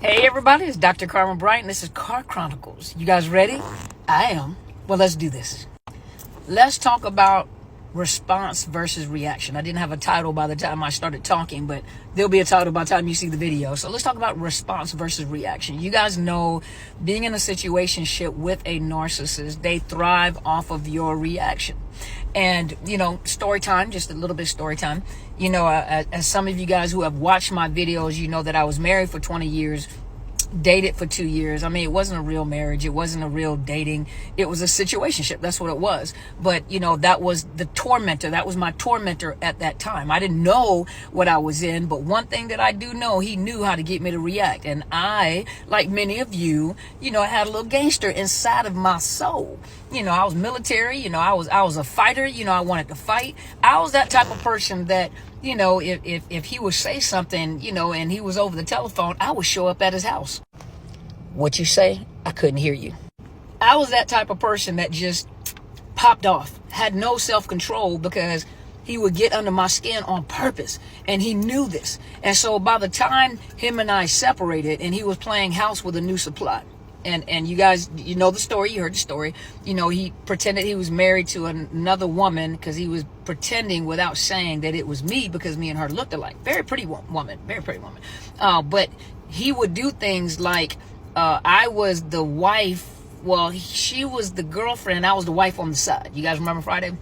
Hey everybody, it's Dr. Carmen Bright and this is Car Chronicles. You guys ready? I am. Well, let's do this. Let's talk about response versus reaction. I didn't have a title by the time I started talking, but there'll be a title by the time you see the video. So let's talk about response versus reaction. You guys know, being in a situationship with a narcissist, they thrive off of your reaction. And, story time, just a little bit of story time. As some of you guys who have watched my videos, you know that I was married for 20 years, dated for 2 years. I mean, it wasn't a real marriage. It wasn't a real dating. It was a situationship. That's what it was. But, that was the tormentor. That was my tormentor at that time. I didn't know what I was in. But one thing that I do know, he knew how to get me to react. And I, like many of you, I had a little gangster inside of my soul. I was military. I was a fighter. I wanted to fight. I was that type of person that, if he would say something, and he was over the telephone, I would show up at his house. What you say? I couldn't hear you. I was that type of person that just popped off, had no self-control, because he would get under my skin on purpose, and he knew this. And so by the time him and I separated, and he was playing house with a new supply, and you guys, you know the story, you heard the story, he pretended he was married to another woman because he was pretending without saying that it was me, because me and her looked alike. Very pretty woman, very pretty woman. But he would do things like, I was the wife, she was the girlfriend, I was the wife on the side. You guys remember Friday?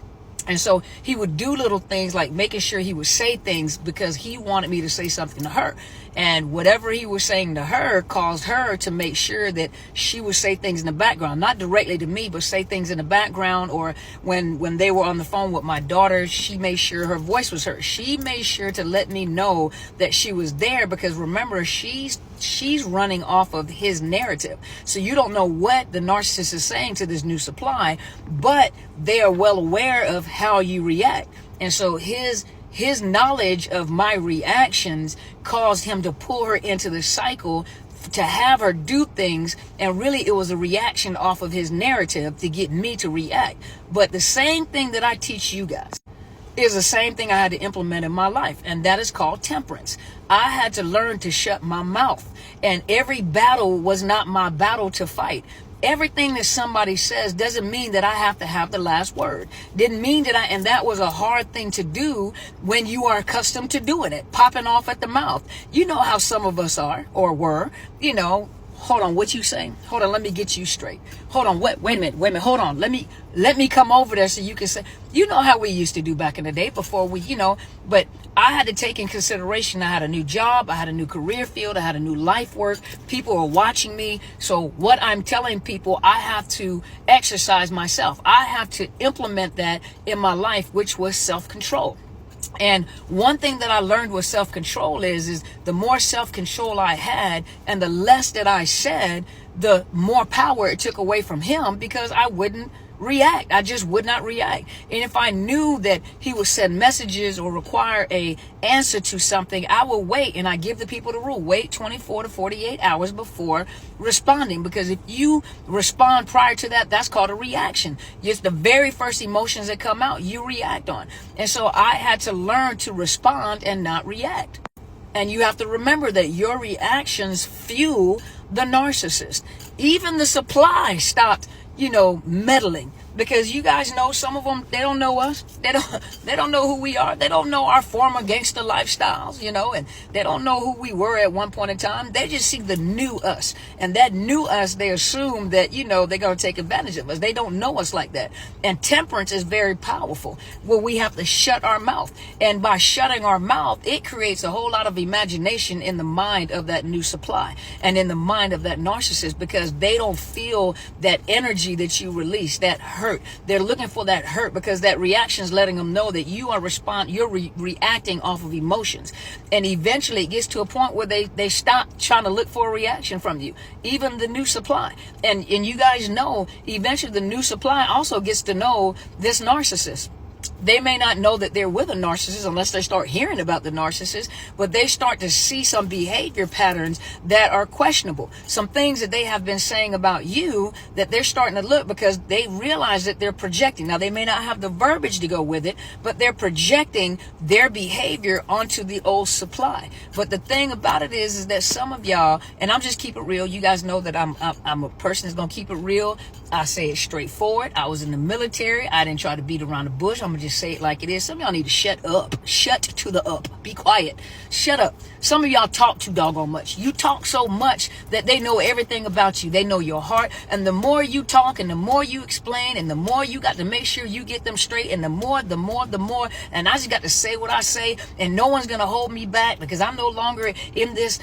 And so he would do little things like making sure he would say things because he wanted me to say something to her. And whatever he was saying to her caused her to make sure that she would say things in the background, not directly to me, but say things in the background. Or when they were on the phone with my daughter, she made sure her voice was heard. She made sure to let me know that she was there, because remember, she's running off of his narrative. So you don't know what the narcissist is saying to this new supply, but they are well aware of how you react. And so his knowledge of my reactions caused him to pull her into the cycle, to have her do things. And really it was a reaction off of his narrative to get me to react. But the same thing that I teach you guys is the same thing I had to implement in my life, and that is called temperance. I had to learn to shut my mouth, and every battle was not my battle to fight. Everything that somebody says doesn't mean that I have to have the last word. Didn't mean that and that was a hard thing to do when you are accustomed to doing it, popping off at the mouth. You know how some of us are or were, hold on, what you saying? Hold on, let me get you straight. Hold on, wait a minute, hold on. Let me come over there so you can say, how we used to do back in the day before we, but I had to take in consideration, I had a new job, I had a new career field, I had a new life work, people are watching me. So what I'm telling people, I have to exercise myself. I have to implement that in my life, which was self-control. And one thing that I learned with self-control is the more self-control I had and the less that I said, the more power it took away from him, because I wouldn't react. I just would not react. And if I knew that he would send messages or require a answer to something, I would wait, and I give the people the rule, wait 24 to 48 hours before responding, because if you respond prior to that, that's called a reaction. It's the very first emotions that come out, you react on. And so I had to learn to respond and not react. And you have to remember that your reactions fuel the narcissist. Even the supply stopped meddling, because you guys know some of them, they don't know us. They don't know who we are. They don't know our former gangster lifestyles, and they don't know who we were at one point in time. They just see the new us, and that new us, they assume that, they're going to take advantage of us. They don't know us like that. And temperance is very powerful, where we have to shut our mouth. And by shutting our mouth, it creates a whole lot of imagination in the mind of that new supply and in the mind of that narcissist, because they don't feel that energy that you release, that hurt. They're looking for that hurt, because that reaction is letting them know that you are you're reacting off of emotions. And eventually it gets to a point where they stop trying to look for a reaction from you, even the new supply. And you guys know, eventually the new supply also gets to know this narcissist. They may not know that they're with a narcissist unless they start hearing about the narcissist, but they start to see some behavior patterns that are questionable. Some things that they have been saying about you that they're starting to look, because they realize that they're projecting. Now, they may not have the verbiage to go with it, but they're projecting their behavior onto the old supply. But the thing about it is that some of y'all, and I'm just keep it real. You guys know that I'm a person that's going to keep it real. I say it straightforward. I was in the military. I didn't try to beat around the bush. I'm going to just say it like it is. Some of y'all need to shut up. Shut to the up. Be quiet. Shut up. Some of y'all talk too doggone much. You talk so much that they know everything about you. They know your heart. And the more you talk and the more you explain and the more you got to make sure you get them straight, and the more. And I just got to say what I say, and no one's going to hold me back, because I'm no longer in this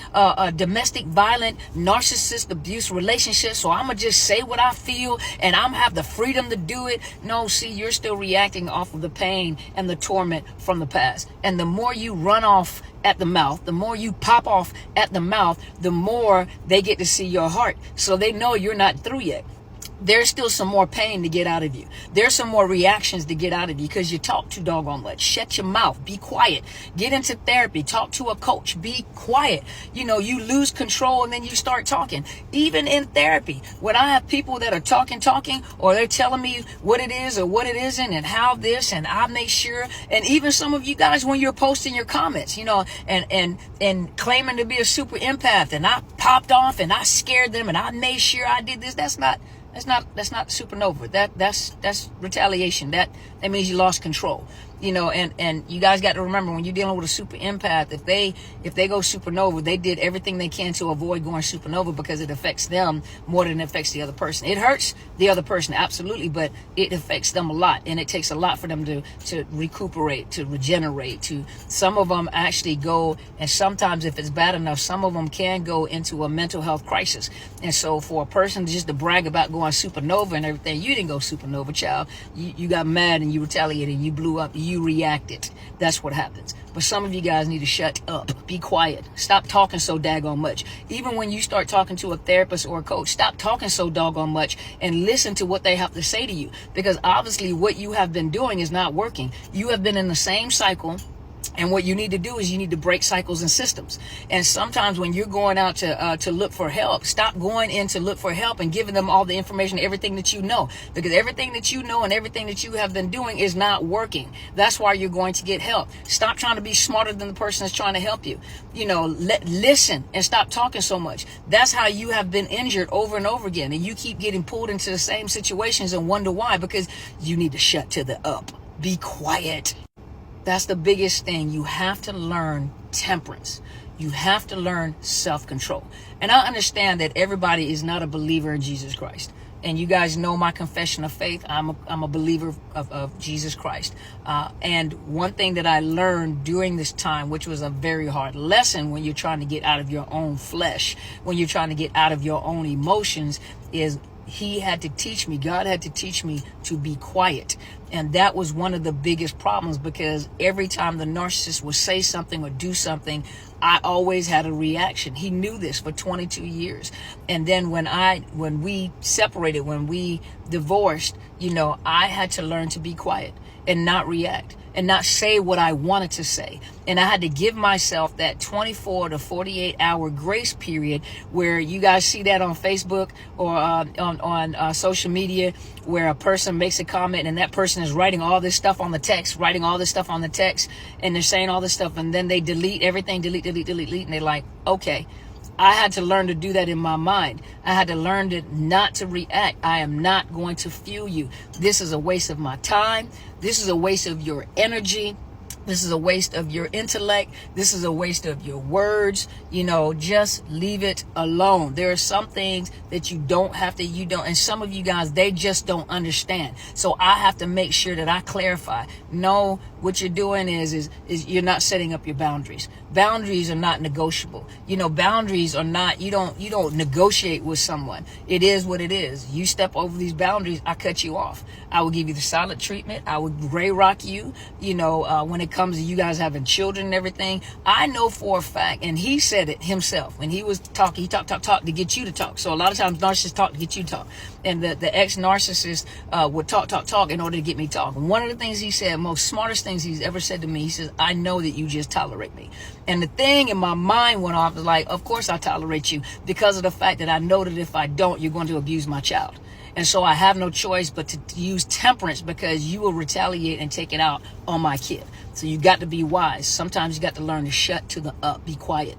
domestic violent narcissist abuse relationship. So I'm going to just say what I feel, and I'm have the freedom to do it. No, see, you're still reacting off of the pain and the torment from the past. And the more you run off at the mouth, the more you pop off at the mouth, the more they get to see your heart. So they know you're not through yet. There's still some more pain to get out of you. There's some more reactions to get out of you because you talk too doggone much. Shut your mouth. Be quiet. Get into therapy. Talk to a coach. Be quiet. You know, you lose control and then you start talking. Even in therapy, when I have people that are talking, or they're telling me what it is or what it isn't and how this, and I make sure, and even some of you guys when you're posting your comments, you know, and claiming to be a super empath, and I popped off and I scared them and I made sure I did this. That's not supernova. That's retaliation. That means you lost control. You know, and you guys got to remember, when you're dealing with a super empath, if they go supernova, they did everything they can to avoid going supernova, because it affects them more than it affects the other person. It hurts the other person, absolutely, but it affects them a lot, and it takes a lot for them to recuperate, to regenerate. Some of them actually go, and sometimes if it's bad enough, some of them can go into a mental health crisis. And so for a person just to brag about going supernova and everything, you didn't go supernova, child. You got mad and you retaliated and you blew up. You reacted. That's what happens. But some of you guys need to shut up. Be quiet. Stop talking so daggone much. Even when you start talking to a therapist or a coach, stop talking so doggone much and listen to what they have to say to you. Because obviously what you have been doing is not working. You have been in the same cycle. And what you need to do is you need to break cycles and systems. And sometimes when you're going out to look for help, stop going in to look for help and giving them all the information, everything that you know. Because everything that you know and everything that you have been doing is not working. That's why you're going to get help. Stop trying to be smarter than the person that's trying to help you. You know, listen and stop talking so much. That's how you have been injured over and over again. And you keep getting pulled into the same situations and wonder why, because you need to shut to the up. Be quiet. That's the biggest thing. You have to learn temperance. You have to learn self-control. And I understand that everybody is not a believer in Jesus Christ. And you guys know my confession of faith. I'm a believer of Jesus Christ. And one thing that I learned during this time, which was a very hard lesson when you're trying to get out of your own flesh, when you're trying to get out of your own emotions, is he had to teach me, God had to teach me to be quiet. And that was one of the biggest problems, because every time the narcissist would say something or do something, I always had a reaction. He knew this for 22 years. And then when we separated, when we divorced, you know, I had to learn to be quiet and not react and not say what I wanted to say. And I had to give myself that 24 to 48 hour grace period, where you guys see that on Facebook or on social media, where a person makes a comment and that person is writing all this stuff on the text, and they're saying all this stuff, and then they delete everything, delete, and they're like, okay. I had to learn to do that in my mind. I had to learn not to react. I am not going to fuel you. This is a waste of my time. This is a waste of your energy. This is a waste of your intellect. This is a waste of your words. You know, just leave it alone. There are some things that you don't have to, and some of you guys, they just don't understand. So I have to make sure that I clarify. No, what you're doing is you're not setting up your boundaries. Boundaries are not negotiable. Boundaries are not, you don't negotiate with someone. It is what it is. You step over these boundaries, I cut you off. I will give you the silent treatment. I would gray rock you. When it comes to you guys having children and everything, I know for a fact, and he said it himself when he was talking, he talk to get you to talk. So a lot of times narcissists talk to get you to talk, and the ex-narcissist would talk in order to get me talking. One of the things he said, most smartest things he's ever said to me, he says, I know that you just tolerate me. And the thing in my mind went off, like, of course I tolerate you, because of the fact that I know that if I don't, you're going to abuse my child. And so I have no choice but to use temperance, because you will retaliate and take it out on my kid. So you got to be wise. Sometimes you got to learn to shut to the up, be quiet.